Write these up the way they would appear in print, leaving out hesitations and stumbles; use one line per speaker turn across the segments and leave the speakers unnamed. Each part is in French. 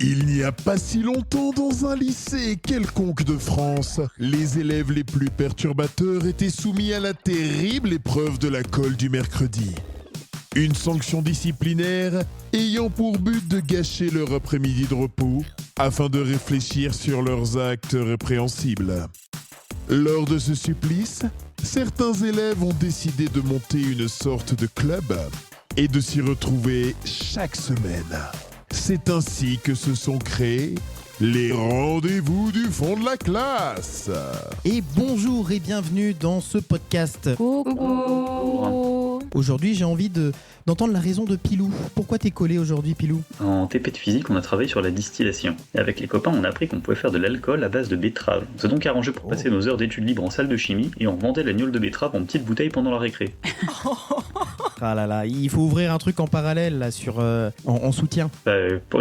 Il n'y a pas si longtemps, dans un lycée quelconque de France, les élèves les plus perturbateurs étaient soumis à la terrible épreuve de la colle du mercredi. Une sanction disciplinaire ayant pour but de gâcher leur après-midi de repos afin de réfléchir sur leurs actes répréhensibles. Lors de ce supplice, certains élèves ont décidé de monter une sorte de club et de s'y retrouver chaque semaine. C'est ainsi que se sont créés les rendez-vous du fond de la classe.
Et bonjour et bienvenue dans ce podcast.
Coucou.
Aujourd'hui, j'ai envie d'entendre la raison de Pilou. Pourquoi t'es collé aujourd'hui, Pilou ?
En TP de physique, on a travaillé sur la distillation. Et avec les copains, on a appris qu'on pouvait faire de l'alcool à base de betterave. On s'est donc arrangé pour passer nos heures d'études libres en salle de chimie et on vendait la gnôle de betterave en petites bouteilles pendant la récré.
Ah là là, il faut ouvrir un truc en parallèle là en soutien.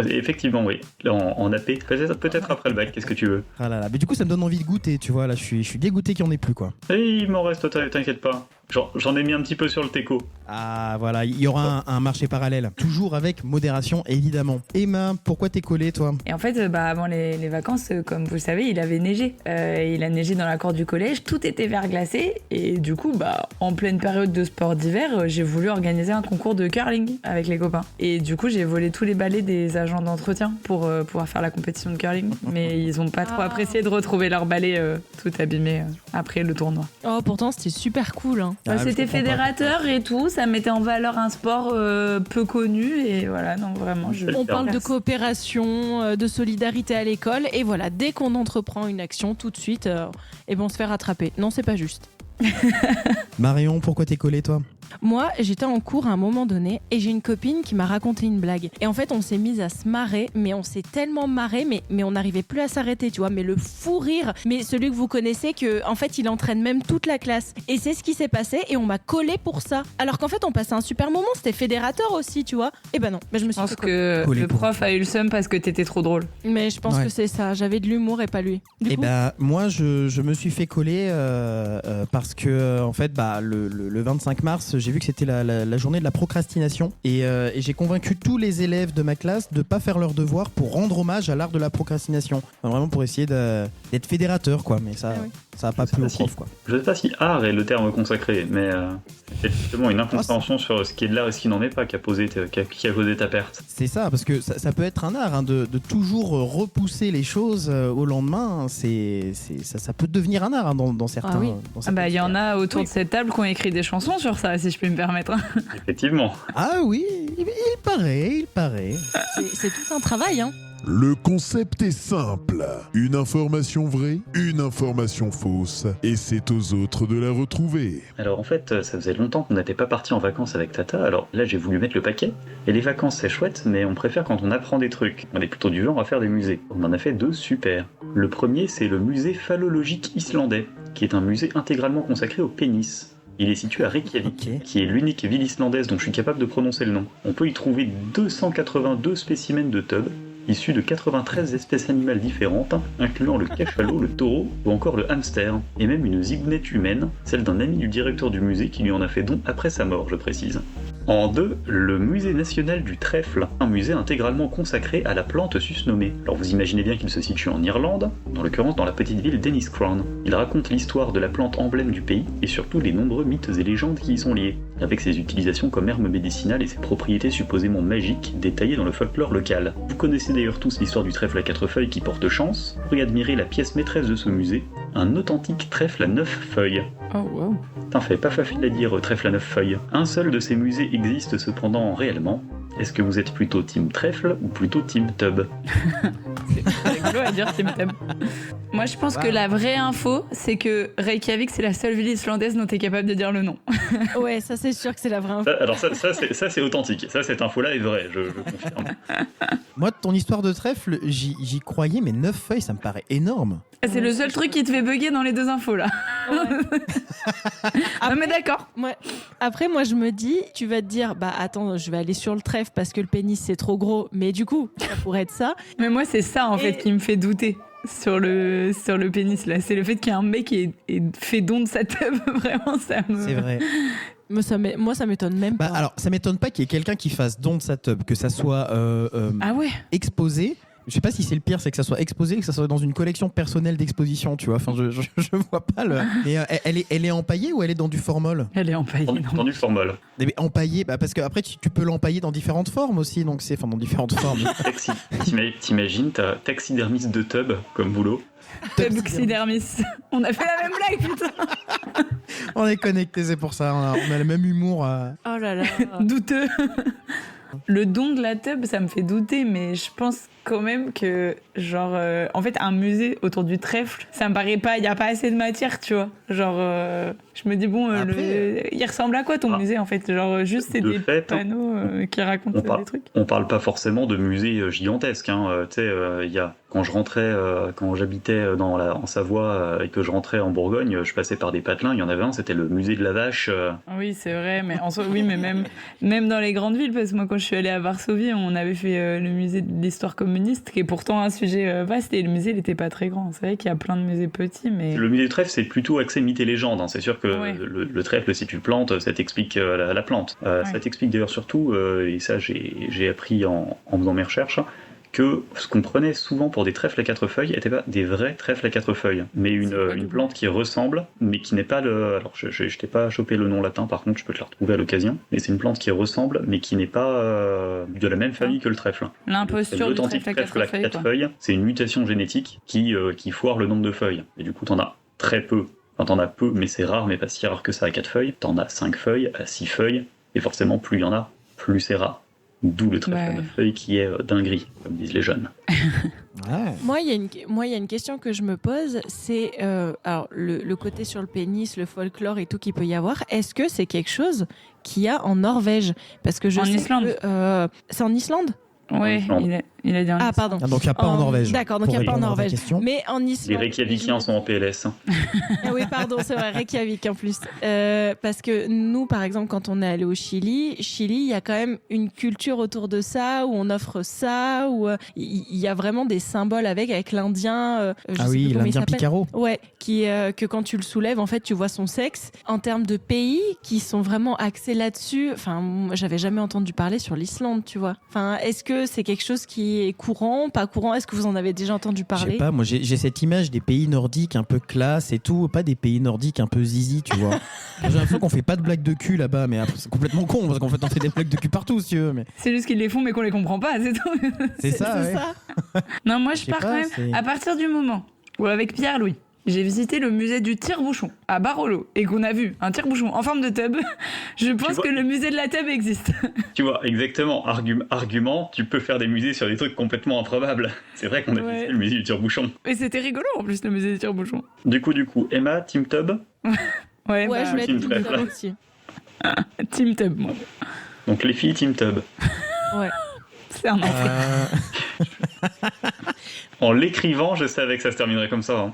Effectivement, oui. En AP. Peut-être après le bac, qu'est-ce que tu veux ?
Ah là là, mais du coup ça me donne envie de goûter, tu vois, là je suis dégoûté qu'il n'y en ait plus quoi.
Et il m'en reste, t'inquiète pas. J'en ai mis un petit peu sur le teco.
Ah voilà, il y aura un marché parallèle. Toujours avec modération, évidemment. Emma, pourquoi t'es collée, toi ?
Et en fait, avant les vacances, comme vous le savez, il avait neigé. Il a neigé dans la cour du collège, tout était verglacé. Et du coup, en pleine période de sport d'hiver, j'ai voulu organiser un concours de curling avec les copains. Et du coup, j'ai volé tous les balais des agents d'entretien pour pouvoir faire la compétition de curling. Mais ils ont pas trop apprécié de retrouver leur balai tout abîmé après le tournoi.
Oh, pourtant, c'était super cool, hein.
C'était fédérateur et tout, ça mettait en valeur un sport peu connu et voilà, donc vraiment
on parle de coopération, de solidarité à l'école et voilà, dès qu'on entreprend une action tout de suite, on se fait rattraper. Non, c'est pas juste.
Marion, pourquoi t'es collée, toi ?
Moi, j'étais en cours à un moment donné et j'ai une copine qui m'a raconté une blague. Et en fait, on s'est mis à se marrer, mais on s'est tellement marré, mais on n'arrivait plus à s'arrêter, tu vois. Mais le fou rire, mais celui que vous connaissez, en fait, il entraîne même toute la classe. Et c'est ce qui s'est passé et on m'a collé pour ça. Alors qu'en fait, on passait un super moment, c'était fédérateur aussi, tu vois. Et non, je me suis
Je pense que le prof a eu le seum parce que t'étais trop drôle.
Mais je pense que c'est ça, j'avais de l'humour et pas lui.
Moi, je me suis fait coller parce que, en fait, le 25 mars, j'ai vu que c'était la journée de la procrastination et j'ai convaincu tous les élèves de ma classe de pas faire leurs devoirs pour rendre hommage à l'art de la procrastination. Enfin, vraiment pour essayer d'être fédérateur, quoi. Mais ça a pas plu au prof, quoi.
Je sais pas si art est le terme consacré, mais c'est justement une incompréhension sur ce qui est de l'art et ce qui n'en est pas qui a causé ta perte.
C'est ça, parce que ça peut être un art, hein, de toujours repousser les choses au lendemain. Ça peut devenir un art, hein, dans certains.
Ah oui. Il y en a autour de cette table qui ont écrit des chansons sur ça, si je peux me permettre.
Effectivement.
Ah oui, il paraît.
C'est tout un travail, hein.
Le concept est simple. Une information vraie, une information fausse. Et c'est aux autres de la retrouver.
Alors en fait, ça faisait longtemps qu'on n'était pas parti en vacances avec Tata, alors là j'ai voulu mettre le paquet. Et les vacances c'est chouette, mais on préfère quand on apprend des trucs. On est plutôt du genre à faire des musées. On en a fait 2 super. Le premier c'est le musée phallologique islandais, qui est un musée intégralement consacré au pénis. Il est situé à Reykjavik, qui est l'unique ville islandaise dont je suis capable de prononcer le nom. On peut y trouver 282 spécimens de tubs, issus de 93 espèces animales différentes, incluant le cachalot, le taureau ou encore le hamster, et même une zigounette humaine, celle d'un ami du directeur du musée qui lui en a fait don après sa mort, je précise. En 2, le musée national du trèfle, un musée intégralement consacré à la plante susnommée. Alors vous imaginez bien qu'il se situe en Irlande, dans l'occurrence dans la petite ville d'Enniscrone. Il raconte l'histoire de la plante emblème du pays et surtout les nombreux mythes et légendes qui y sont liés, avec ses utilisations comme herbe médicinale et ses propriétés supposément magiques détaillées dans le folklore local. Vous connaissez d'ailleurs tous l'histoire du trèfle à 4 feuilles qui porte chance. Vous pourrez admirer la pièce maîtresse de ce musée, un authentique trèfle à 9 feuilles.
Oh wow.
T'en fais pas facile à dire, trèfle à 9 feuilles. Un seul de ces musées existe cependant réellement. Est-ce que vous êtes plutôt team trèfle ou plutôt team tub ?
C'est rigolo à dire team tub. Moi je pense que la vraie info, c'est que Reykjavik c'est la seule ville islandaise dont t'es capable de dire le nom.
Ouais, ça c'est sûr que c'est la vraie info.
Alors ça c'est authentique. Ça, cette info-là est vraie, je confirme.
Moi, ton histoire de trèfle, j'y croyais, mais 9 feuilles, ça me paraît énorme.
C'est le seul truc qui te fait bugger dans les 2 infos là.
Ouais.
Ah mais d'accord.
Après, moi je me dis, tu vas te dire, attends, je vais aller sur le trèfle parce que le pénis c'est trop gros, mais du coup, ça pourrait être ça.
Mais moi c'est ça en fait qui me fait douter sur le pénis là. C'est le fait qu'il y a un mec qui ait fait don de sa teub, vraiment ça me...
C'est vrai.
Moi, ça m'étonne même pas.
Alors, ça m'étonne pas qu'il y ait quelqu'un qui fasse don de sa teub, que ça soit exposé. Je sais pas si c'est le pire, c'est que ça soit exposé, que ça soit dans une collection personnelle d'exposition, tu vois. Enfin, je vois pas le. Et elle est empaillée ou elle est dans du formol?
Elle est empaillée.
Dans du formol.
Mais empaillée, parce que après tu peux l'empailler dans différentes formes aussi, donc c'est dans différentes formes.
T'imagines, t'as taxidermiste de tub comme boulot.
Taxidermis. On a fait la même blague, putain.
On est connectés, c'est pour ça. On a le même humour.
Oh là là.
Douteux. Le don de la tub, ça me fait douter, mais je pense quand même que, genre, en fait, un musée autour du trèfle, ça me paraît pas, il y a pas assez de matière, tu vois. Genre, je me dis, bon, il ressemble à quoi ton musée, en fait? Genre, juste c'est des panneaux qui racontent des trucs.
On parle pas forcément de musées gigantesques, hein. Tu sais, il y a, quand j'habitais en Savoie et que je rentrais en Bourgogne, je passais par des patelins, il y en avait un, c'était le musée de la vache.
Oui, c'est vrai, mais en soi, oui, mais même dans les grandes villes, parce que moi, quand je suis allée à Varsovie, on avait fait le musée de l'histoire communiste, qui est pourtant un sujet vaste, et le musée, il était pas très grand. C'est vrai qu'il y a plein de musées petits, mais...
Le musée du trèfle, c'est plutôt axé mythe et légende, hein. C'est sûr que le trèfle, si tu le plantes, ça t'explique la plante. Ça t'explique d'ailleurs surtout, et ça j'ai appris en faisant mes recherches, que ce qu'on prenait souvent pour des trèfles à 4 feuilles n'étaient pas des vrais trèfles à 4 feuilles, mais une plante qui ressemble, mais qui n'est pas le... Alors, je t'ai pas chopé le nom latin, par contre, je peux te la retrouver à l'occasion, mais c'est une plante qui ressemble, mais qui n'est pas de la même famille que le trèfle.
L'imposture du trèfle à 4 feuilles,
c'est une mutation génétique qui foire le nombre de feuilles. Et du coup, t'en as très peu. Enfin, t'en as peu, mais c'est rare, mais pas si rare que ça à 4 feuilles. T'en as 5 feuilles, à 6 feuilles, et forcément, plus il y en a, plus c'est rare. D'où le trèfle à 9 feuilles qui est dinguerie, comme disent les jeunes.
Ouais.
Moi, il y a une question que je me pose, c'est alors le côté sur le pénis, le folklore et tout qu'il peut y avoir. Est-ce que c'est quelque chose qu'il y a en Norvège? Parce que je sais
Islande.
C'est en Islande?
Oui, il a dit
Ah, pardon.
Ah, donc il n'y a pas en Norvège.
D'accord, donc il n'y a pas en Norvège. Mais en
Les
Islande.
Reykjavikiens sont en PLS.
Ah oui, pardon, c'est vrai, Reykjavik en plus. Parce que nous, par exemple, quand on est allé au Chili, il y a quand même une culture autour de ça, où on offre ça, où il y a vraiment des symboles avec l'Indien.
Ah oui, l'Indien Picaro.
Ouais, que quand tu le soulèves, en fait, tu vois son sexe. En termes de pays qui sont vraiment axés là-dessus, enfin, moi, j'avais jamais entendu parler sur l'Islande, tu vois. Enfin, est-ce que c'est quelque chose qui est courant, pas courant? Est-ce que vous en avez déjà entendu parler?
Je sais pas, moi j'ai cette image des pays nordiques un peu classe et tout, pas des pays nordiques un peu zizi, tu vois. J'ai l'impression qu'on fait pas de blagues de cul là-bas, mais après, c'est complètement con parce qu'en fait on fait des blagues de cul partout, si tu veux. Mais...
C'est juste qu'ils les font, mais qu'on les comprend pas, c'est tout.
C'est ça, ouais.
Non, moi je pars quand même à partir du moment où, avec Pierre-Louis, j'ai visité le musée du tire-bouchon à Barolo et qu'on a vu un tire-bouchon en forme de tub, je pense que le musée de la tub existe.
Tu vois, exactement. Argument, tu peux faire des musées sur des trucs complètement improbables. C'est vrai qu'on a visité le musée du tire-bouchon.
Et c'était rigolo en plus, le musée du tire-bouchon.
Du coup, Emma, Team Tub?
Ouais, je voulais
Team
être
Trèfle.
Tub aussi.
Team Tub, moi.
Donc les filles, Team Tub.
Ouais.
C'est un enfer.
En l'écrivant, je savais que ça se terminerait comme ça. Hein.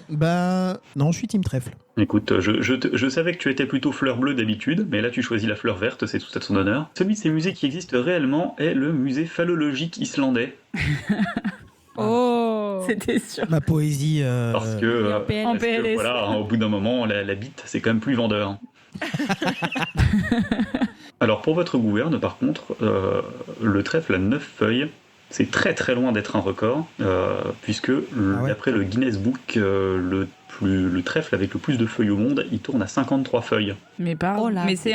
Non, je suis team trèfle.
Écoute, je savais que tu étais plutôt fleur bleue d'habitude, mais là tu choisis la fleur verte, c'est tout à son honneur. Celui de ces musées qui existent réellement est le musée phallologique islandais.
Oh,
c'était sûr.
Ma poésie.
Parce que,
en PLS.
Voilà, au bout d'un moment, la bite, c'est quand même plus vendeur. Alors pour votre gouverne, par contre, le trèfle à 9 feuilles, c'est très très loin d'être un record, puisque d'après le Guinness Book, le trèfle avec le plus de feuilles au monde, il tourne à 53 feuilles.
Mais c'est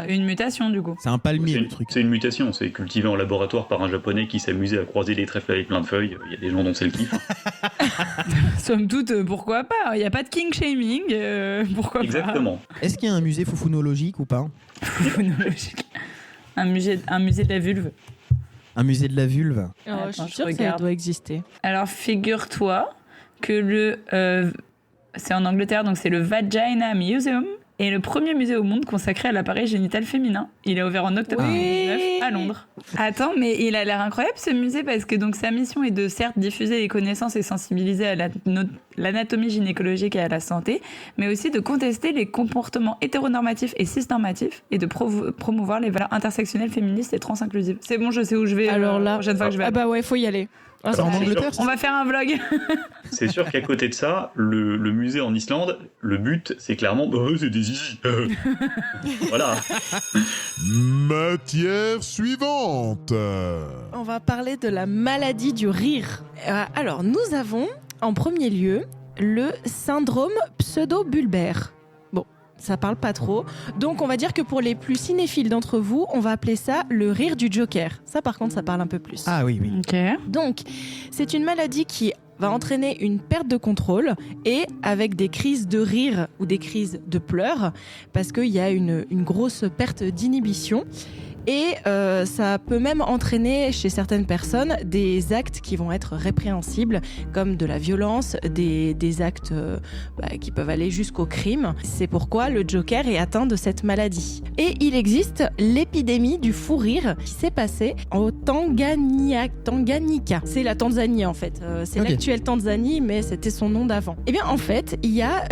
une mutation du coup.
C'est un palmier le truc.
C'est une mutation, c'est cultivé en laboratoire par un japonais qui s'amusait à croiser des trèfles avec plein de feuilles. Il y a des gens dont c'est le kiff.
Somme toute, pourquoi pas? Il n'y a pas de king shaming, pourquoi pas?
Exactement.
Est-ce qu'il y a un musée foufounologique ou pas?
Foufounologique. Un musée de la vulve.
Un musée de la vulve.
Je suis sûre que ça doit exister.
Alors figure-toi que c'est en Angleterre, donc c'est le Vagina Museum, et le premier musée au monde consacré à l'appareil génital féminin. Il est ouvert en octobre 2019 à Londres. Attends, mais il a l'air incroyable ce musée parce que donc sa mission est de certes diffuser les connaissances et sensibiliser à l'anatomie gynécologique et à la santé, mais aussi de contester les comportements hétéronormatifs et cisnormatifs et de promouvoir les valeurs intersectionnelles féministes et transinclusives. C'est bon, je sais où je vais.
Alors là,
la prochaine fois que je vais.
Ah bah ouais, faut y aller. Ah,
C'est en
c'est
Angleterre,
On va faire un vlog.
C'est sûr qu'à côté de ça, le musée en Islande, le but, c'est clairement, c'est des zizi. Voilà.
Matière suivante.
On va parler de la maladie du rire. Alors, nous avons en premier lieu le syndrome pseudobulbaire. Bon, ça parle pas trop. Donc, on va dire que pour les plus cinéphiles d'entre vous, on va appeler ça le rire du Joker. Ça, par contre, ça parle un peu plus.
Ah oui, oui.
Ok.
Donc, c'est une maladie qui va entraîner une perte de contrôle et avec des crises de rire ou des crises de pleurs parce qu'il y a une grosse perte d'inhibition. Et ça peut même entraîner chez certaines personnes des actes qui vont être répréhensibles, comme de la violence, des actes qui peuvent aller jusqu'au crime. C'est pourquoi le Joker est atteint de cette maladie. Et il existe l'épidémie du fou rire qui s'est passée au Tanganyika. C'est la Tanzanie en fait. C'est
Ok.
l'actuelle Tanzanie, mais c'était son nom d'avant. Eh bien en fait, il y a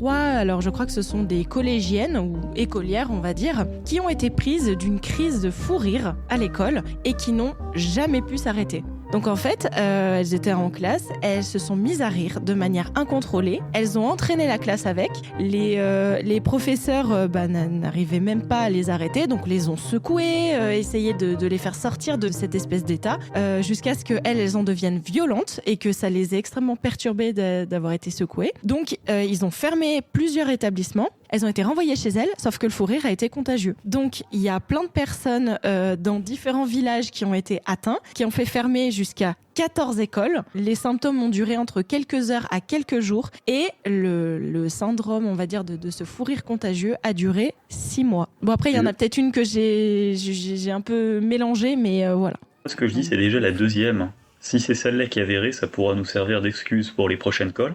alors je crois que ce sont des collégiennes ou écolières, on va dire, qui ont été prises d'une crise de fou rire à l'école et qui n'ont jamais pu s'arrêter. Donc en fait, elles étaient en classe, elles se sont mises à rire de manière incontrôlée, elles ont entraîné la classe avec, les professeurs n'arrivaient même pas à les arrêter, donc les ont secouées, essayaient de les faire sortir de cette espèce d'état, jusqu'à ce qu'elles en deviennent violentes et que ça les ait extrêmement perturbées d'avoir été secouées. Donc ils ont fermé plusieurs établissements. Elles ont été renvoyées chez elles, sauf que le fou rire a été contagieux. Donc, il y a plein de personnes dans différents villages qui ont été atteints, qui ont fait fermer jusqu'à 14 écoles. Les symptômes ont duré entre quelques heures à quelques jours et le syndrome, on va dire, de ce fou rire contagieux a duré 6 mois. Bon, après, il y en a peut-être une que j'ai un peu mélangée, mais voilà.
Ce que je dis, c'est déjà la deuxième. Si c'est celle-là qui est avérée, ça pourra nous servir d'excuse pour les prochaines calls.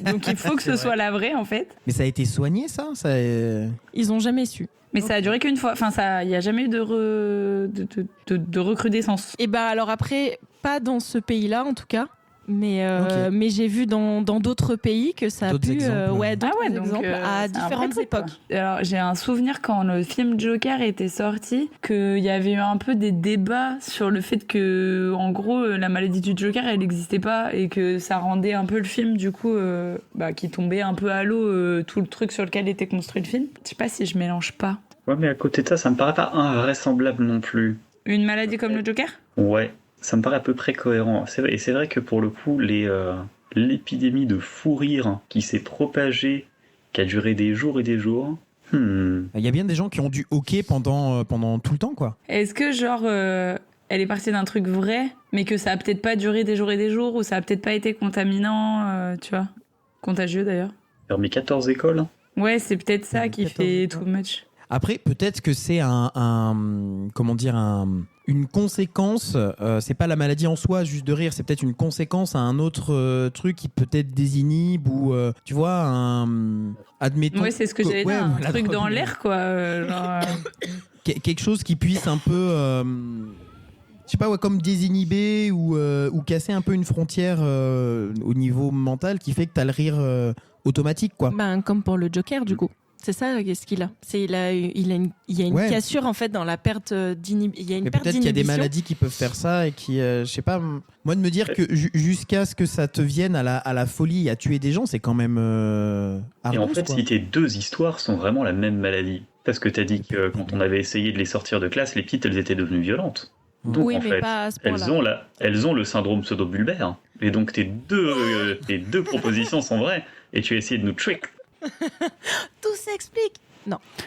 Donc il faut que ce soit la vraie en fait.
Mais ça a été soigné, ça,
Ils ont jamais su.
Mais ça a duré qu'une fois. Enfin, il n'y a jamais eu de recrudescence.
Et bah alors après, pas dans ce pays-là en tout cas. Mais
Ok.
mais j'ai vu dans d'autres pays que ça a
D'autres
pu
exemples, ouais.
d'autres
Ah ouais, donc,
exemples à
c'est un vrai
différentes
truc,
époques.
quoi. Alors j'ai un souvenir quand le film Joker était sorti, qu'il y avait eu un peu des débats sur le fait que, en gros, la maladie du Joker, elle n'existait pas et que ça rendait un peu le film, du coup, qui tombait un peu à l'eau, tout le truc sur lequel était construit le film. Je sais pas si je mélange pas.
Ouais, mais à côté de ça, ça me paraît pas invraisemblable non plus.
Une maladie comme le Joker ?
Ouais, ça me paraît à peu près cohérent. Et c'est vrai que pour le coup, l'épidémie de fou rire qui s'est propagée, qui a duré des jours et des jours,
Il y a bien des gens qui ont du hockey pendant tout le temps, quoi.
Est-ce que, genre, elle est partie d'un truc vrai, mais que ça a peut-être pas duré des jours et des jours, ou ça a peut-être pas été contaminant, tu vois ? Contagieux, d'ailleurs.
mes 14 écoles.
Ouais, c'est peut-être ça qui
14
fait
écoles.
too much.
Après, peut-être que c'est une conséquence, c'est pas la maladie en soi, juste de rire, c'est peut-être une conséquence à un autre truc qui peut-être désinhibe ou, tu vois, admettons...
Ouais, c'est ce que j'allais dire, un
la
truc
drogue.
dans l'air, quoi.
Quelque chose qui puisse un peu... je sais pas, ouais, comme désinhiber ou casser un peu une frontière au niveau mental qui fait que t'as le rire automatique, quoi.
Ben, comme pour le Joker, du coup. C'est ça, qu'est-ce qu'il a ? Il y a une
Ouais.
cassure, en fait, dans la perte d'inhibition. Il y a une
Mais
perte
peut-être qu'il y a des
d'inhibition.
maladies qui peuvent faire ça et qui, je sais pas, moi de me dire que jusqu'à ce que ça te vienne à la folie, à tuer des gens, c'est quand même
Et en
arduous,
fait,
quoi.
si tes deux histoires sont vraiment la même maladie, parce que t'as dit que quand on avait essayé de les sortir de classe, les petites, elles étaient devenues violentes. Donc
Oui,
en
mais
fait,
pas à ce point-là.
elles ont le syndrome pseudobulbaire. Et donc tes deux propositions sont vraies. Et tu as essayé de nous trick.
Tout s'explique.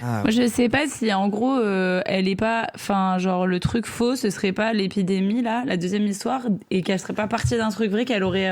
Ah,
Moi, je sais pas si, en gros, elle est pas... Enfin, genre, le truc faux, ce serait pas l'épidémie, là, la deuxième histoire, et qu'elle serait pas partie d'un truc vrai qu'elle aurait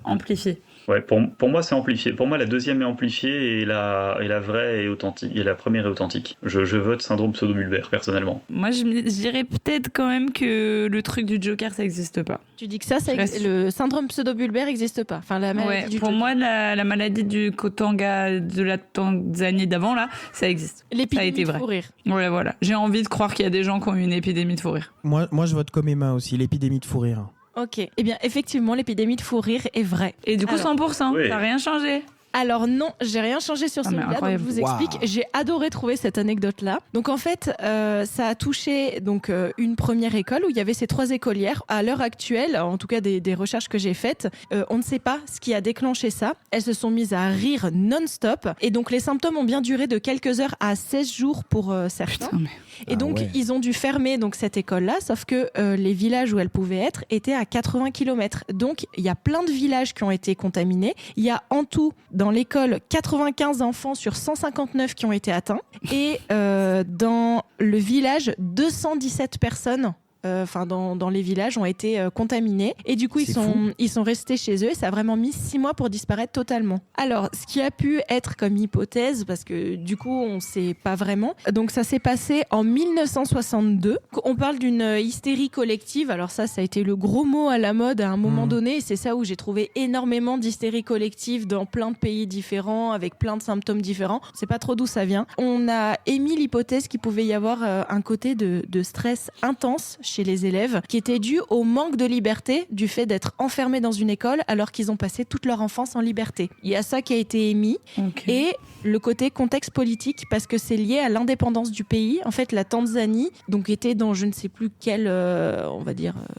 amplifié.
Ouais, pour moi, c'est amplifié. Pour moi, la deuxième est amplifiée et la vraie est authentique. Et la première est authentique. Je vote syndrome pseudobulbaire, personnellement.
Moi, je dirais peut-être quand même que le truc du Joker, ça existe pas.
Tu dis que ça
Reste-
le syndrome pseudobulbaire n'existe pas. Enfin, la maladie
Ouais,
du
pour
Joker.
moi, la maladie de la Tanzanie d'avant, là, ça existe. Ça a
L'épidémie
été
de
vrai.
fou rire.
Voilà. J'ai envie de croire qu'il y a des gens qui ont eu une épidémie de fou rire.
moi, je vote comme Emma aussi, l'épidémie de fou rire.
Ok. Eh bien, effectivement, l'épidémie de fou rire est vraie.
Et du coup,
Alors,
100%,
ouais.
ça n'a rien changé.
Alors non, j'ai rien changé sur
Ah, mais
celui-là, donc je
incroyable.
vous explique. J'ai adoré trouver cette anecdote-là. Donc en fait, ça a touché donc une première école où il y avait ces 3 écolières. À l'heure actuelle, en tout cas des recherches que j'ai faites, on ne sait pas ce qui a déclenché ça. Elles se sont mises à rire non-stop. Et donc les symptômes ont bien duré de quelques heures à 16 jours pour certains.
Putain, mais...
Et donc, ils ont dû fermer donc, cette école-là, sauf que les villages où elle pouvait être étaient à 80 km. Donc, il y a plein de villages qui ont été contaminés. Il y a en tout, dans l'école, 95 enfants sur 159 qui ont été atteints. Et dans le village, 217 personnes dans les villages ont été contaminés et du coup ils sont restés chez eux et ça a vraiment mis 6 mois pour disparaître totalement. Alors ce qui a pu être comme hypothèse, parce que du coup on sait pas vraiment, donc ça s'est passé en 1962. On parle d'une hystérie collective, alors ça a été le gros mot à la mode à un moment donné et c'est ça où j'ai trouvé énormément d'hystérie collective dans plein de pays différents avec plein de symptômes différents. On sait pas trop d'où ça vient. On a émis l'hypothèse qu'il pouvait y avoir un côté de stress intense chez les élèves qui était dû au manque de liberté du fait d'être enfermés dans une école alors qu'ils ont passé toute leur enfance en liberté. Il y a ça qui a été émis et le côté contexte politique parce que c'est lié à l'indépendance du pays. En fait, la Tanzanie donc était dans je ne sais plus quel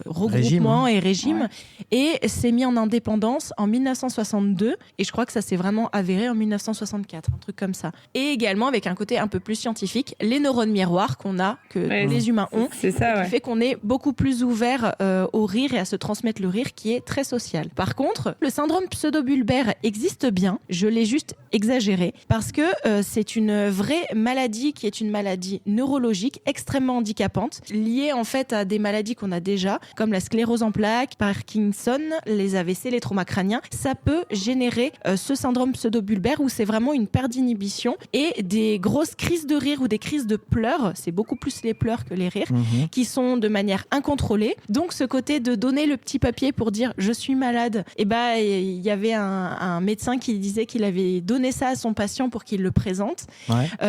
regroupement et régime et s'est mis en indépendance en 1962 et je crois que ça s'est vraiment avéré en 1964, un truc comme ça. Et également avec un côté un peu plus scientifique, les neurones miroirs qu'on a, que les humains ont,
c'est ça,
qui fait qu'on est beaucoup plus ouvert au rire et à se transmettre le rire qui est très social. Par contre, le syndrome pseudobulbaire existe bien, je l'ai juste exagéré, parce que c'est une vraie maladie qui est une maladie neurologique extrêmement handicapante, liée en fait à des maladies qu'on a déjà, comme la sclérose en plaques, Parkinson, les AVC, les traumas crâniens. Ça peut générer ce syndrome pseudobulbaire où c'est vraiment une perte d'inhibition et des grosses crises de rire ou des crises de pleurs, c'est beaucoup plus les pleurs que les rires, qui sont de manière incontrôlée. Donc ce côté de donner le petit papier pour dire je suis malade, il y avait un médecin qui disait qu'il avait donné ça à son patient pour qu'il le présente.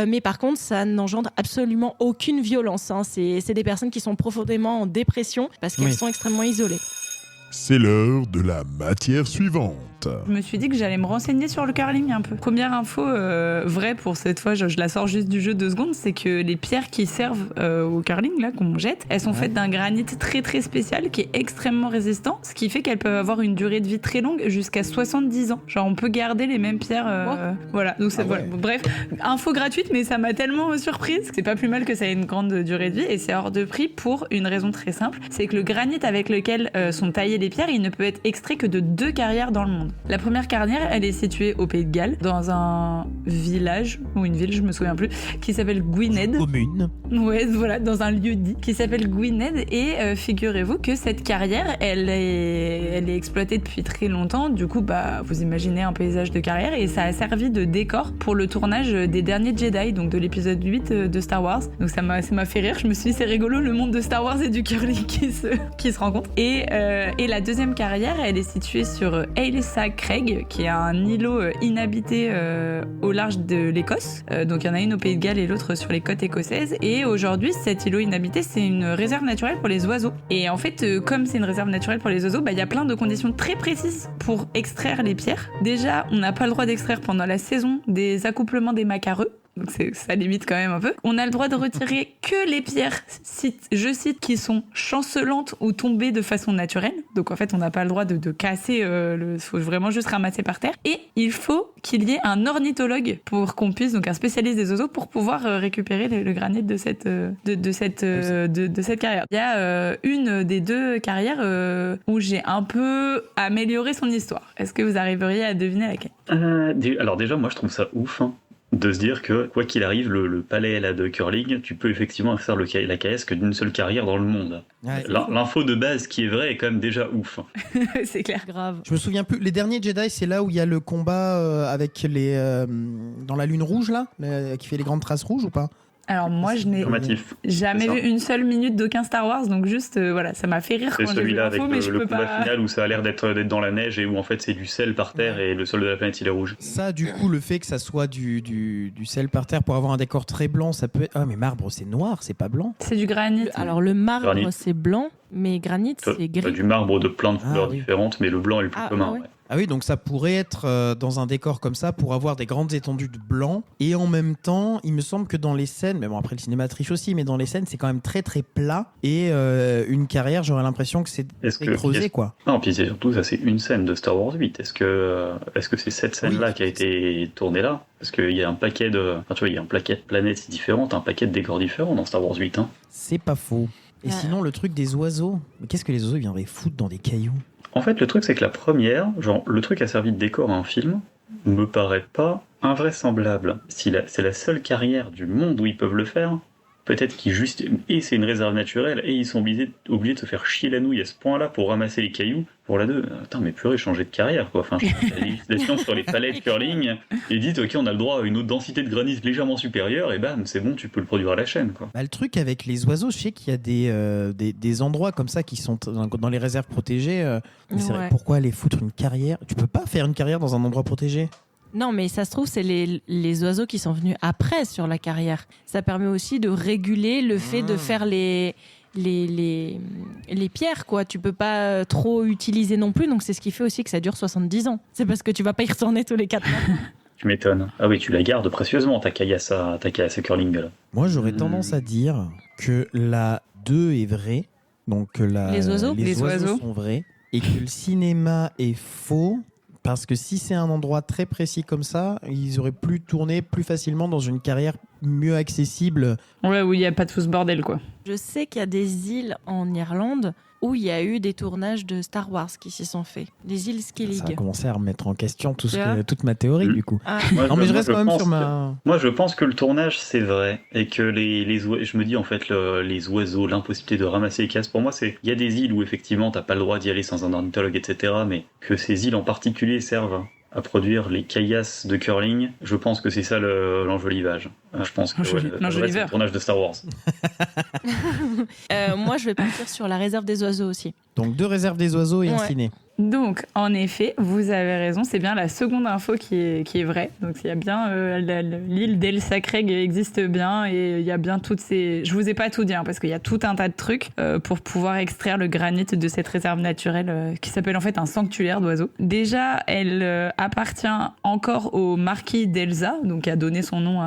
Mais par contre, ça n'engendre absolument aucune violence. C'est des personnes qui sont profondément en dépression parce qu'elles sont extrêmement isolées.
C'est l'heure de la matière suivante.
Je me suis dit que j'allais me renseigner sur le curling un peu. Première info vraie pour cette fois, je la sors juste du jeu 2 secondes, c'est que les pierres qui servent au curling, là, qu'on jette, elles sont faites d'un granit très très spécial qui est extrêmement résistant, ce qui fait qu'elles peuvent avoir une durée de vie très longue, jusqu'à 70 ans. Genre on peut garder les mêmes pierres. Voilà, donc voilà. Bref, info gratuite, mais ça m'a tellement surprise. C'est pas plus mal que ça ait une grande durée de vie et c'est hors de prix pour une raison très simple, c'est que le granit avec lequel sont taillées les pierres, il ne peut être extrait que de 2 carrières dans le monde. La première carrière, elle est située au Pays de Galles, dans un village, ou une ville, je me souviens plus, qui s'appelle Gwynedd.
Commune.
Ouais, voilà, dans un lieu dit, qui s'appelle Gwynedd. Et figurez-vous que cette carrière, elle est exploitée depuis très longtemps. Du coup, vous imaginez un paysage de carrière. Et ça a servi de décor pour le tournage des derniers Jedi, donc de l'épisode 8 de Star Wars. Donc ça m'a fait rire. Je me suis dit, c'est rigolo, le monde de Star Wars et du curling qui se rencontrent. Et la deuxième carrière, elle est située sur Ailsa Craig, qui est un îlot inhabité au large de l'Écosse. Donc il y en a une au Pays de Galles et l'autre sur les côtes écossaises. Et aujourd'hui, cet îlot inhabité, c'est une réserve naturelle pour les oiseaux. Et en fait, comme c'est une réserve naturelle pour les oiseaux, il y a plein de conditions très précises pour extraire les pierres. Déjà, on n'a pas le droit d'extraire pendant la saison des accouplements des macareux. Donc ça limite quand même un peu. On a le droit de retirer que les pierres, je cite, qui sont chancelantes ou tombées de façon naturelle. Donc en fait, on n'a pas le droit de casser, il faut vraiment juste ramasser par terre. Et il faut qu'il y ait un ornithologue pour qu'on puisse, donc un spécialiste des oiseaux, pour pouvoir récupérer le granit de cette carrière. Il y a une des 2 carrières où j'ai un peu amélioré son histoire. Est-ce que vous arriveriez à deviner laquelle ?
Alors déjà, moi je trouve ça ouf. De se dire que, quoi qu'il arrive, le palais là, de curling, tu peux effectivement faire la KS que d'une seule carrière dans le monde. L'info de base qui est vraie est quand même déjà ouf.
C'est clair.
Grave.
Je me souviens plus. Les derniers Jedi, c'est là où il y a le combat avec les dans la lune rouge là, qui fait les grandes traces rouges ou pas ?
Alors moi, je n'ai jamais vu une seule minute d'aucun Star Wars, donc juste, ça m'a fait rire
c'est
quand j'ai vu
celui-là avec
l'info, mais je
le
peux
combat
pas...
final où ça a l'air d'être dans la neige et où en fait c'est du sel par terre et le sol de la planète il est rouge.
Ça, du coup, le fait que ça soit du sel par terre pour avoir un décor très blanc, ça peut être... Ah, mais marbre, c'est noir, c'est pas blanc.
C'est du granit.
Alors le marbre,
Granit.
c'est blanc, Mais granit, c'est
T'as
gris.
du marbre de plein de couleurs
oui.
différentes, mais le blanc est le plus
Ah,
commun.
ouais.
Ouais.
Ah oui, donc ça pourrait être dans un décor comme ça pour avoir des grandes étendues de blanc. Et en même temps, il me semble que dans les scènes, mais bon après le cinéma triche aussi, mais dans les scènes c'est quand même très très plat. Et une carrière, j'aurais l'impression que c'est creusé quoi.
Non, puis c'est surtout, ça c'est une scène de Star Wars 8. Est-ce que c'est cette scène-là qui a été tournée là? Parce qu'il y a un paquet de... Enfin, tu vois, il y a un paquet de planètes différentes, un paquet de décors différents dans Star Wars 8. Hein.
C'est pas faux. Et sinon, le truc des oiseaux, mais qu'est-ce que les oiseaux viendraient foutre dans des cailloux?
En fait, le truc, c'est que la première, genre, le truc a servi de décor à un film, me paraît pas invraisemblable. Si c'est la seule carrière du monde où ils peuvent le faire, peut-être qu'ils juste... Et c'est une réserve naturelle, et ils sont obligés de se faire chier la nouille à ce point-là pour ramasser les cailloux. Pour la 2, attends, mais purée, changer de carrière, quoi. Enfin, la législation sur les palais de curling, et dites, ok, on a le droit à une autre densité de granit légèrement supérieure, et bam, c'est bon, tu peux le produire à la chaîne, quoi.
Bah, le truc avec les oiseaux, je sais qu'il y a des endroits comme ça qui sont dans les réserves protégées. Mais c'est vrai, pourquoi aller foutre une carrière? Tu peux pas faire une carrière dans un endroit protégé?
Non, mais ça se trouve, c'est les oiseaux qui sont venus après sur la carrière. Ça permet aussi de réguler le fait de faire les pierres, quoi. Tu peux pas trop utiliser non plus, donc c'est ce qui fait aussi que ça dure 70 ans. C'est parce que tu vas pas y retourner tous les 4 mois.
Tu m'étonnes. Ah oui, tu la gardes précieusement, ta caillasse curling, là.
Moi, j'aurais tendance à dire que la 2 est vraie, donc que
Les oiseaux
sont vrais, et que le cinéma est faux. Parce que si c'est un endroit très précis comme ça, ils auraient pu tourner plus facilement dans une carrière mieux accessible.
Ouais, où il n'y a pas tout ce bordel, quoi.
Je sais qu'il y a des îles en Irlande où il y a eu des tournages de Star Wars qui s'y sont faits. Les îles Skellig.
Ça a commencé à remettre en question toute ma théorie, du coup.
Ah.
Non, mais je reste quand même sur ma...
Moi, je pense que le tournage, c'est vrai. Et que je me dis, en fait, les oiseaux, l'impossibilité de ramasser les cases, pour moi, il y a des îles où, effectivement, t'as pas le droit d'y aller sans un ornithologue, etc. Mais que ces îles en particulier servent à produire les caillasses de curling, je pense que c'est ça l'enjolivage. Je pense que c'est le tournage de Star Wars.
Moi, je vais partir sur la réserve des oiseaux aussi.
Donc 2 réserves des oiseaux et un ciné.
Donc, en effet, vous avez raison, c'est bien la seconde info qui est vraie. Donc, il y a bien l'île d'El Sacreg existe bien et il y a bien toutes ces... Je vous ai pas tout dit, hein, parce qu'il y a tout un tas de trucs pour pouvoir extraire le granit de cette réserve naturelle qui s'appelle en fait un sanctuaire d'oiseaux. Déjà, elle appartient encore au marquis d'Elsa, donc qui a donné son nom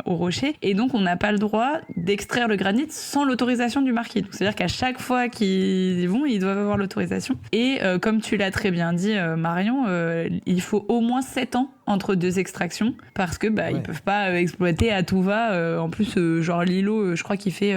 au rocher. Et donc, on n'a pas le droit d'extraire le granit sans l'autorisation du marquis. Donc, c'est-à-dire qu'à chaque fois qu'ils y vont, ils doivent avoir l'autorisation. Et comme tu l'as très bien dit, Marion, il faut au moins 7 ans entre 2 extractions parce que ils peuvent pas exploiter à tout va. En plus, genre l'îlot, je crois qu'il fait,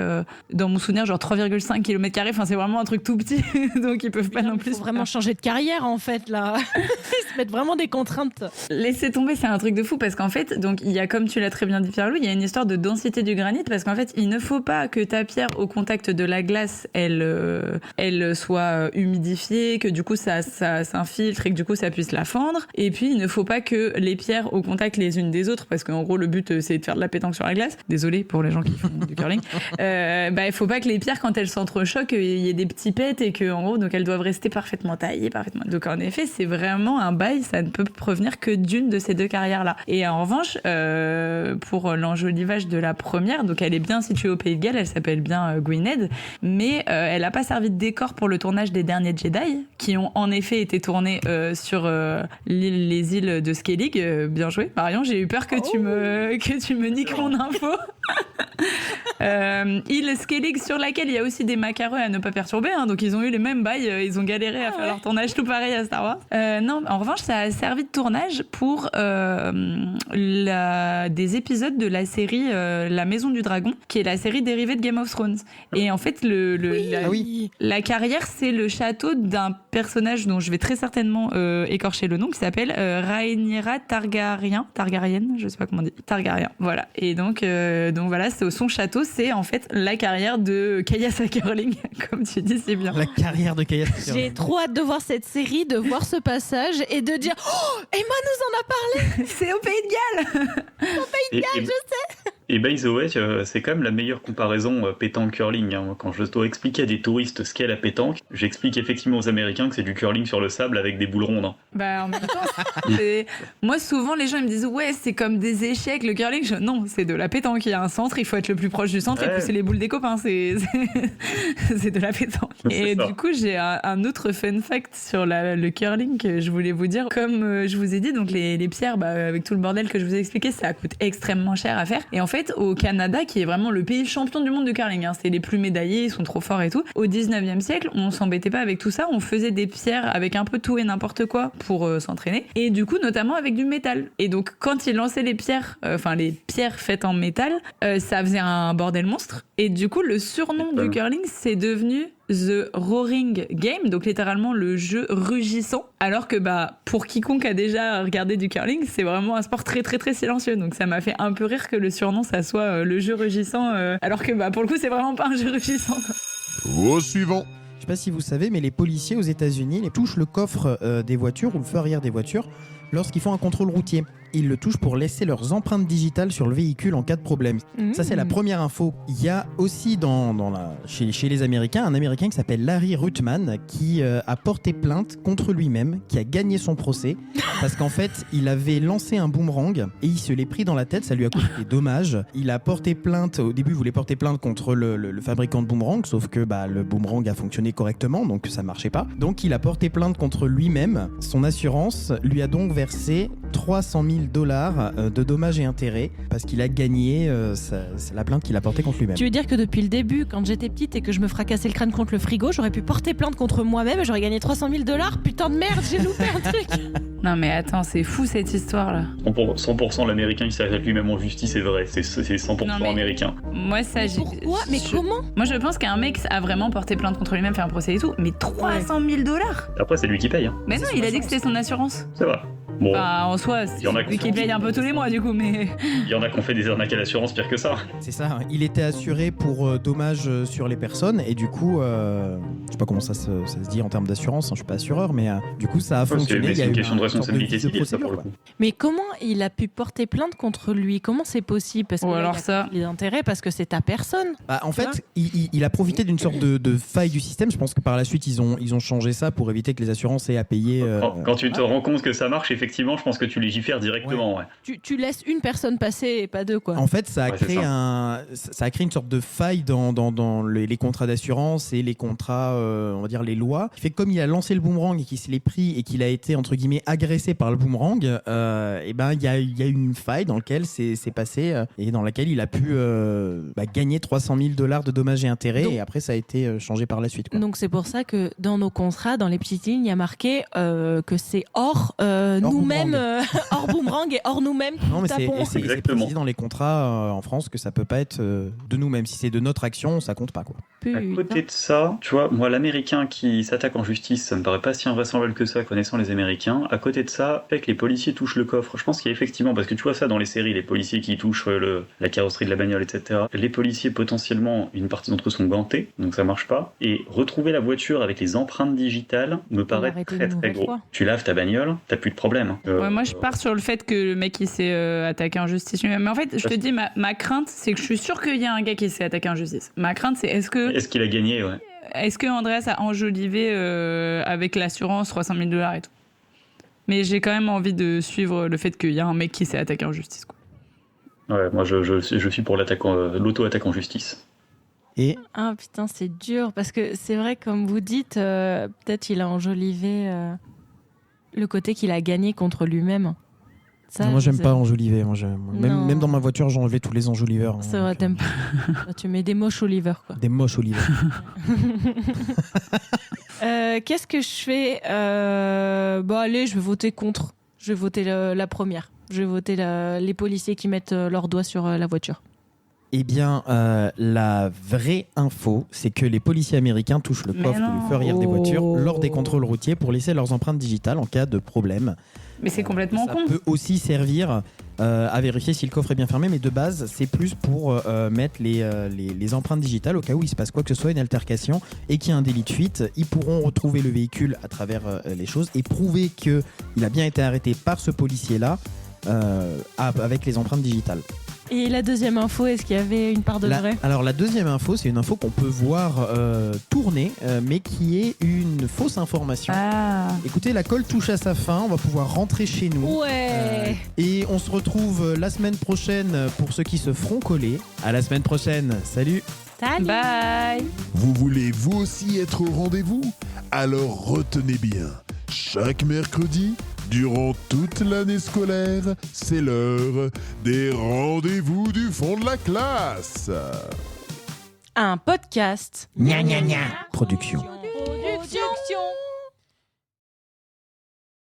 dans mon souvenir, genre 3,5 km². Enfin, c'est vraiment un truc tout petit, donc ils peuvent pas non plus.
Il faut vraiment changer de carrière, en fait, là. Ils se mettent vraiment des contraintes.
Laissez tomber, c'est un truc de fou parce qu'en fait, donc il y a, comme tu l'as très bien dit, Pierre-Louis, il y a une histoire de densité du granit parce qu'en fait, il ne faut pas que ta pierre au contact de la glace, elle soit humidifiée, que du coup ça s'infiltre et que du coup ça puisse la fendre. Et puis, il ne faut pas que les pierres au contact les unes des autres, parce qu'en gros le but c'est de faire de la pétanque sur la glace. Désolé pour les gens qui font du curling. Il faut pas que les pierres, quand elles s'entrechoquent, il y ait des petits pets et que en gros donc elles doivent rester parfaitement taillées, parfaitement. Donc en effet c'est vraiment un bail, ça ne peut provenir que d'une de ces 2 carrières là. Et en revanche pour l'enjolivage de la première, donc elle est bien située au Pays de Galles, elle s'appelle bien Gwynedd, mais elle a pas servi de décor pour le tournage des derniers Jedi, qui ont en effet été tournés sur les îles de Skellig. Bien joué, Marion, j'ai eu peur que tu me niques mon info. Île Skellig sur laquelle il y a aussi des macareux à ne pas perturber, hein, donc ils ont eu les mêmes bails, ils ont galéré à faire leur tournage tout pareil à Star Wars. Non, en revanche, ça a servi de tournage pour des épisodes de la série La Maison du Dragon, qui est la série dérivée de Game of Thrones. Et en fait, la carrière, c'est le château d'un personnage dont je vais très certainement écorcher le nom, qui s'appelle Rhaenyra Targaryen, je sais pas comment on dit, Targaryen, voilà. Et donc voilà, son château, c'est en fait la carrière de Caillasse curling, comme tu dis, c'est bien.
La carrière de Caillasse curling.
J'ai trop hâte de voir cette série, de voir ce passage et de dire « Oh, Emma nous en a parlé !»
C'est au Pays de Galles.
Au Pays de Galles, je sais.
Et by the way, c'est quand même la meilleure comparaison pétanque curling. Hein. Quand je dois expliquer à des touristes ce qu'est la pétanque, j'explique effectivement aux Américains que c'est du curling sur le sable avec des boules rondes. Hein.
Bah, en même temps, moi souvent les gens ils me disent ouais c'est comme des échecs le curling. Non, c'est de la pétanque. Il y a un centre, il faut être le plus proche du centre et pousser les boules des copains. C'est de la pétanque. Et du coup j'ai un autre fun fact sur le curling que je voulais vous dire. Comme je vous ai dit, donc les pierres, avec tout le bordel que je vous ai expliqué, ça coûte extrêmement cher à faire. Et en fait, au Canada, qui est vraiment le pays champion du monde de curling, hein, c'est les plus médaillés, ils sont trop forts et tout. Au 19e siècle, on s'embêtait pas avec tout ça, on faisait des pierres avec un peu tout et n'importe quoi pour s'entraîner. Et du coup, notamment avec du métal. Et donc, quand ils lançaient les pierres, les pierres faites en métal, ça faisait un bordel monstre. Et du coup, le surnom du curling, c'est devenu The Roaring Game, donc littéralement le jeu rugissant, alors que pour quiconque a déjà regardé du curling, c'est vraiment un sport très très très silencieux, donc ça m'a fait un peu rire que le surnom ça soit le jeu rugissant, alors que pour le coup c'est vraiment pas un jeu rugissant.
Au suivant.
Je sais pas si vous savez, mais les policiers aux États-Unis touchent le coffre des voitures ou le feu arrière des voitures lorsqu'ils font un contrôle routier. Ils le touchent pour laisser leurs empreintes digitales sur le véhicule en cas de problème. Ça, c'est la première info. Il y a aussi chez les Américains, un Américain qui s'appelle Larry Ruttman qui a porté plainte contre lui-même, qui a gagné son procès parce qu'en fait, il avait lancé un boomerang et il se l'est pris dans la tête, ça lui a coûté des dommages. Il a porté plainte, au début, il voulait porter plainte contre le fabricant de boomerang, sauf que le boomerang a fonctionné correctement, donc ça marchait pas. Donc, il a porté plainte contre lui-même. Son assurance lui a donc versé $300,000 de dommages et intérêts parce qu'il a gagné c'est la plainte qu'il a portée contre lui-même.
Tu veux dire que depuis le début, quand j'étais petite et que je me fracassais le crâne contre le frigo, j'aurais pu porter plainte contre moi-même et j'aurais gagné $300,000? Putain de merde, j'ai loupé un truc.
Non mais attends, c'est fou cette histoire là.
100% l'américain il s'arrête lui-même en justice, c'est vrai, c'est 100%
Non, mais
américain.
Moi ça j'ai.
Pourquoi? Mais comment?
Moi je pense qu'un mec a vraiment porté plainte contre lui-même, fait un procès et tout, mais $300,000.
Après c'est lui qui paye. Hein.
Mais non, il a dit que c'était son assurance.
C'est vrai. Bon,
En soi, c'est lui qui paye un peu tous les mois du coup, mais.
il y en a qui ont fait des arnaques à l'assurance pire que ça.
C'est ça, il était assuré pour dommages sur les personnes et du coup, je sais pas comment ça se dit en termes d'assurance, je suis pas assureur, mais du coup ça a fonctionné.
C'est une question de responsabilité civile ça pour le coup.
Mais comment il a pu porter plainte contre lui? Comment c'est possible? Parce que
alors ça.
Il a intérêt parce que c'est ta personne.
En fait, il a profité d'une sorte de faille du système. Je pense que par la suite, ils ont changé ça pour éviter que les assurances aient à payer.
Quand tu te rends compte que ça marche, effectivement, je pense que tu légifères directement. Ouais.
Tu laisses une personne passer et pas deux, quoi.
En fait, ça a créé une sorte de faille dans les contrats d'assurance et les contrats, on va dire les lois. Qui fait que comme il a lancé le boomerang et qu'il se l'est pris et qu'il a été entre guillemets agressé par le boomerang, il y a une faille dans laquelle c'est passé et dans laquelle il a pu gagner $300,000 de dommages et intérêts. Donc, et après ça a été changé par la suite. Quoi.
Donc c'est pour ça que dans nos contrats, dans les petites lignes, il y a marqué que c'est hors nous-mêmes, hors boomerang et hors nous-mêmes.
Non mais
c'est
précisé dans les contrats en France que ça peut pas être de nous-mêmes. Si c'est de notre action, ça compte pas quoi.
À côté de ça, tu vois, moi l'américain qui s'attaque en justice, ça me paraît pas si invraisemblable que ça connaissant les Américains. À côté de ça, fait que les policiers touchent le coffre. Je pense qu'il y a effectivement, parce que tu vois ça dans les séries, les policiers qui touchent la carrosserie de la bagnole, etc. Les policiers potentiellement, une partie d'entre eux sont gantés, donc ça marche pas. Et retrouver la voiture avec les empreintes digitales me paraît très très gros. Tu laves ta bagnole, t'as plus de problème.
Moi je pars sur le fait que le mec il s'est attaqué en justice. Mais en fait, je te dis, ma crainte, c'est que je suis sûre qu'il y a un gars qui s'est attaqué en justice. Ma crainte, c'est est-ce
qu'il a gagné, ouais.
Est-ce que Andreas a enjolivé avec l'assurance $300,000 et tout. Mais j'ai quand même envie de suivre le fait qu'il y a un mec qui s'est attaqué en justice. Quoi.
Ouais, moi je suis pour l'auto-attaque en justice.
Et
ah putain, c'est dur parce que c'est vrai, comme vous dites, peut-être il a enjolivé le côté qu'il a gagné contre lui-même. Ça,
non, moi j'aime pas enjoliver. Même dans ma voiture, j'ai enlevé tous les enjoliveurs.
C'est vrai, t'aimes pas. Tu mets des moches oliveurs, quoi.
Des moches oliveurs.
Qu'est-ce que je fais allez, je vais voter contre. Je vais voter la première. Je vais voter les policiers qui mettent leurs doigts sur la voiture.
Eh bien, la vraie info, c'est que les policiers américains touchent le coffre du feu arrière des voitures lors des contrôles routiers pour laisser leurs empreintes digitales en cas de problème.
Mais c'est complètement con.
Ça peut aussi servir à vérifier si le coffre est bien fermé, mais de base, c'est plus pour mettre les empreintes digitales au cas où il se passe quoi que ce soit, une altercation, et qu'il y a un délit de fuite. Ils pourront retrouver le véhicule à travers les choses et prouver qu'il a bien été arrêté par ce policier-là avec les empreintes digitales.
Et la deuxième info, est-ce qu'il y avait une part de vrai?
Alors la deuxième info, c'est une info qu'on peut voir tourner, mais qui est une fausse information.
Ah.
Écoutez, la colle touche à sa fin, on va pouvoir rentrer chez nous.
Ouais.
Et on se retrouve la semaine prochaine pour ceux qui se feront coller. À la semaine prochaine, salut.
Salut.
Bye.
Vous voulez vous aussi être au rendez-vous? Alors retenez bien, chaque mercredi, durant toute l'année scolaire, c'est l'heure des rendez-vous du fond de la classe.
Un podcast.
Production.